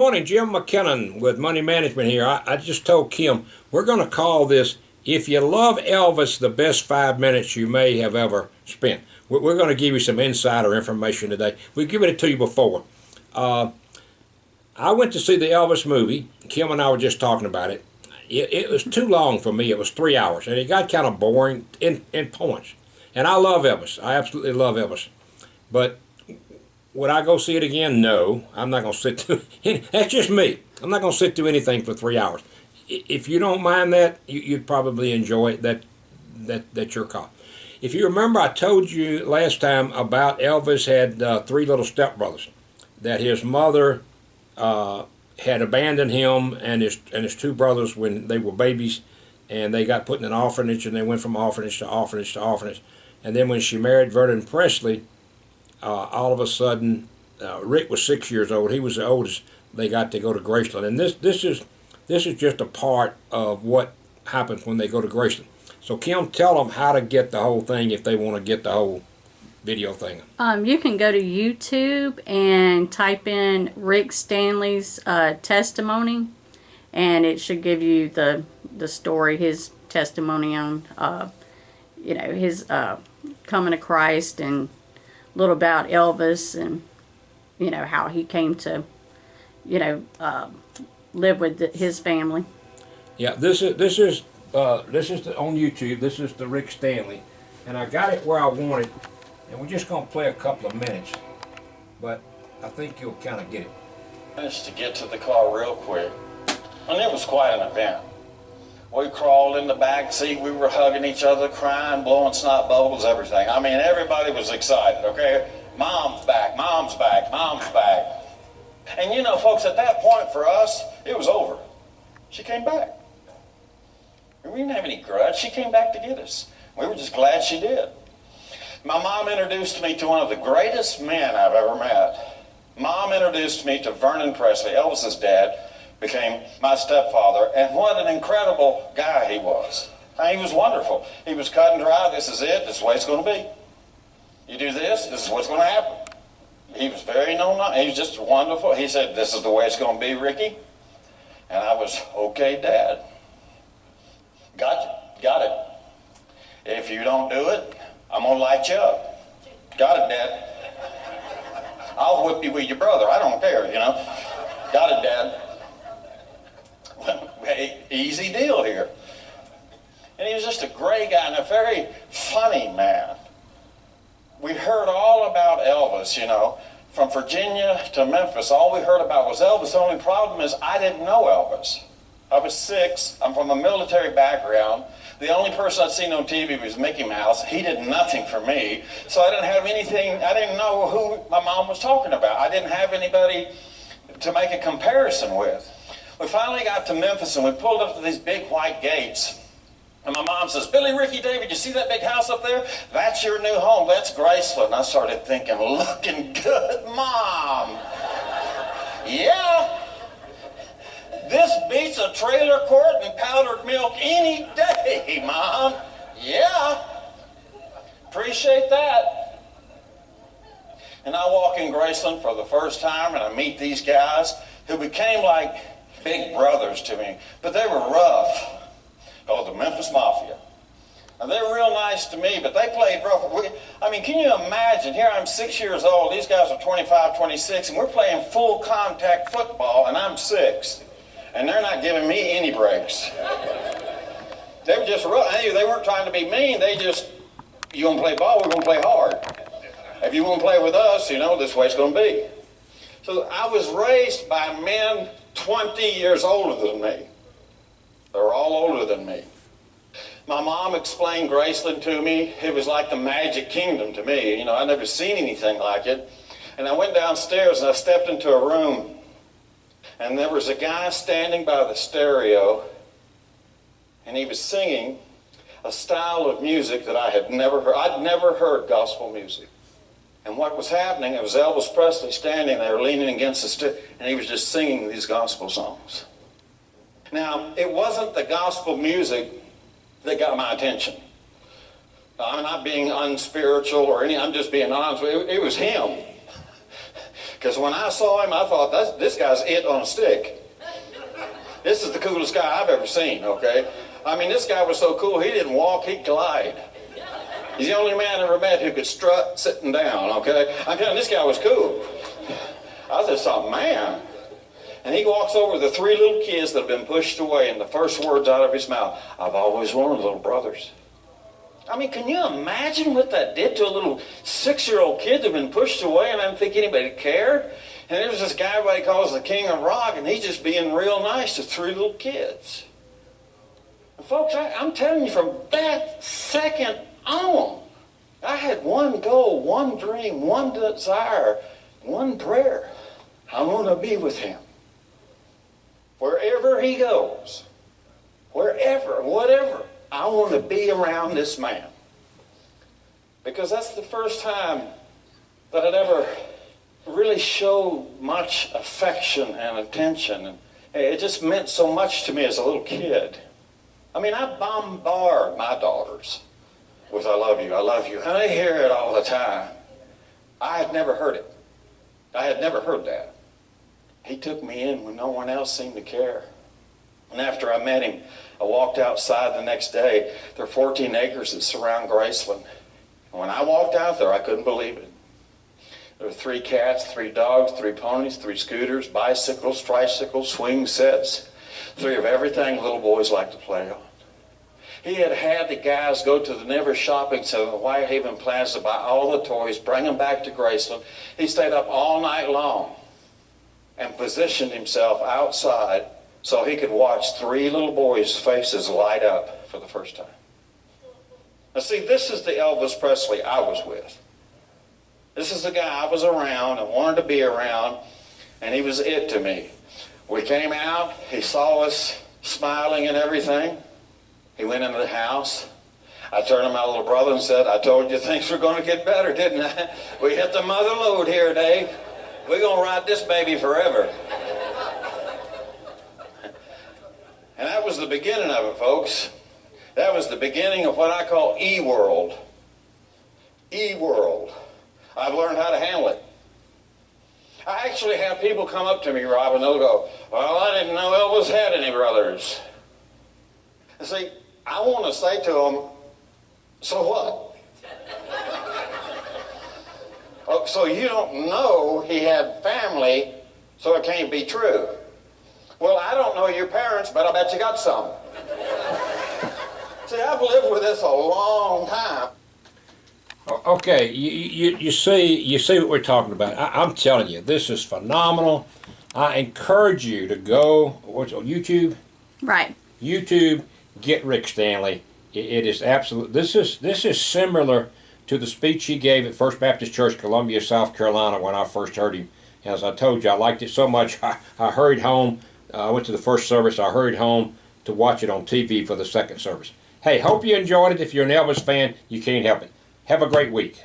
Morning, Jim McKinnon with Money Management here. I just told Kim we're going to call this "If You Love Elvis, the Best 5 Minutes You May Have Ever Spent." We're going to give you some insider information today. We've given it to you before. I went to see the Elvis movie. Kim and I were just talking about it. It was too long for me. It was 3 hours, and it got kind of boring in points. And I love Elvis. I absolutely love Elvis. But would I go see it again? No, I'm not going to sit through it. That's just me. I'm not going to sit through anything for 3 hours. If you don't mind that, you'd probably enjoy it. That's your call. If you remember, I told you last time about Elvis had three little stepbrothers. That his mother had abandoned him and his two brothers when they were babies, and they got put in an orphanage, and they went from orphanage to orphanage to orphanage. And then when she married Vernon Presley, all of a sudden, Rick was 6 years old. He was the oldest. They got to go to Graceland, and this is just a part of what happens when they go to Graceland. So Kim, tell them how to get the whole thing if they want to get the whole video thing. You can go to YouTube and type in Rick Stanley's testimony, and it should give you the story, his testimony on his coming to Christ, and a little about Elvis, and how he came to live with his family. Yeah, this is on YouTube. This is the Rick Stanley, and I got it where I want it, and we're just gonna play a couple of minutes, but I think you'll kind of get it. Managed to get to the car real quick, and it was quite an event. We crawled in the back seat, we were hugging each other, crying, blowing snot bubbles, everything. I mean, everybody was excited, okay? Mom's back, mom's back, mom's back. And folks, at that point for us, it was over. She came back. We didn't have any grudge. She came back to get us. We were just glad she did. My mom introduced me to one of the greatest men I've ever met. Mom introduced me to Vernon Presley, Elvis's dad, became my stepfather, and what an incredible guy he was. He was wonderful. He was cut and dry. This is it. This is the way it's going to be. You do this, this is what's going to happen. He was very he was just wonderful. He said, this is the way it's going to be, Ricky. And I was, okay, Dad. Got it. If you don't do it, I'm going to light you up. Got it, Dad. I'll whip you with your brother. I don't care, Got it, Dad. Hey, easy deal here. And he was just a great guy and a very funny man. We heard all about Elvis, from Virginia to Memphis. All we heard about was Elvis. The only problem is I didn't know Elvis. I was 6. I'm from a military background. The only person I'd seen on TV was Mickey Mouse. He did nothing for me. So I didn't have anything. I didn't know who my mom was talking about. I didn't have anybody to make a comparison with. We finally got to Memphis, and we pulled up to these big white gates. And my mom says, Billy, Ricky, David, you see that big house up there? That's your new home. That's Graceland. And I started thinking, looking good, Mom. Yeah. This beats a trailer court and powdered milk any day, Mom. Yeah. Appreciate that. And I walk in Graceland for the first time, and I meet these guys who became like big brothers to me, but they were rough. Called the Memphis Mafia. And they were real nice to me, but they played rough. Can you imagine? Here I'm 6 years old, these guys are 25, 26, and we're playing full contact football, and I'm 6. And they're not giving me any breaks. They were just rough. Hey, they weren't trying to be mean. They just, you want to play ball, we're going to play hard. If you want to play with us, this way it's going to be. So I was raised by men 20 years older than me. They were all older than me. My mom explained Graceland to me. It was like the Magic Kingdom to me. I'd never seen anything like it. And I went downstairs and I stepped into a room. And there was a guy standing by the stereo. And he was singing a style of music that I had never heard. I'd never heard gospel music. And what was happening, it was Elvis Presley standing there leaning against the stick. And he was just singing these gospel songs. Now, it wasn't the gospel music that got my attention. I'm not being unspiritual or I'm just being honest with you. It was him. Because when I saw him, I thought, this guy's it on a stick. This is the coolest guy I've ever seen, okay? I mean, this guy was so cool, he didn't walk, he'd glide. He's the only man I ever met who could strut sitting down, okay? I'm telling you, this guy was cool. I just thought, man. And he walks over to the 3 little kids that have been pushed away, and the first words out of his mouth, I've always wanted little brothers. I mean, can you imagine what that did to a little 6-year-old kid that had been pushed away, and I didn't think anybody cared? And there's this guy everybody calls the King of Rock, and he's just being real nice to 3 little kids. And folks, I'm telling you, from that second on, I had one goal, one dream, one desire, one prayer. I want to be with him. Wherever he goes, wherever, whatever, I want to be around this man. Because that's the first time that I'd ever really showed much affection and attention. And it just meant so much to me as a little kid. I mean, I bombard my daughters with I love you, and they hear it all the time. I had never heard it. I had never heard that. He took me in when no one else seemed to care. And after I met him, I walked outside the next day. There are 14 acres that surround Graceland. And when I walked out there, I couldn't believe it. There were 3 cats, 3 dogs, 3 ponies, 3 scooters, bicycles, tricycles, swing sets, 3 of everything little boys like to play on. He had the guys go to the Never Shopping Center, the Whitehaven Plaza, buy all the toys, bring them back to Graceland. He stayed up all night long and positioned himself outside so he could watch 3 little boys' faces light up for the first time. Now see, this is the Elvis Presley I was with. This is the guy I was around and wanted to be around, and he was it to me. We came out, he saw us smiling and everything. He went into the house. I turned to my little brother and said, I told you things were going to get better, didn't I? We hit the mother lode here, Dave. We're going to ride this baby forever. And that was the beginning of it, folks. That was the beginning of what I call E-World. E-World. I've learned how to handle it. I actually have people come up to me, Rob, and they'll go, well, I didn't know Elvis had any brothers. And see, I want to say to them, so what? Oh, so you don't know he had family, so it can't be true. Well, I don't know your parents, but I bet you got some. See, I've lived with this a long time. Okay, you see what we're talking about. I'm telling you, this is phenomenal. I encourage you to go, what's on YouTube? Right. YouTube, get Rick Stanley. It is absolute. This is similar to the speech he gave at First Baptist Church, Columbia, South Carolina, when I first heard him. As I told you, I liked it so much, I hurried home. I went to the first service. I hurried home to watch it on TV for the second service. Hey, hope you enjoyed it. If you're an Elvis fan, you can't help it. Have a great week.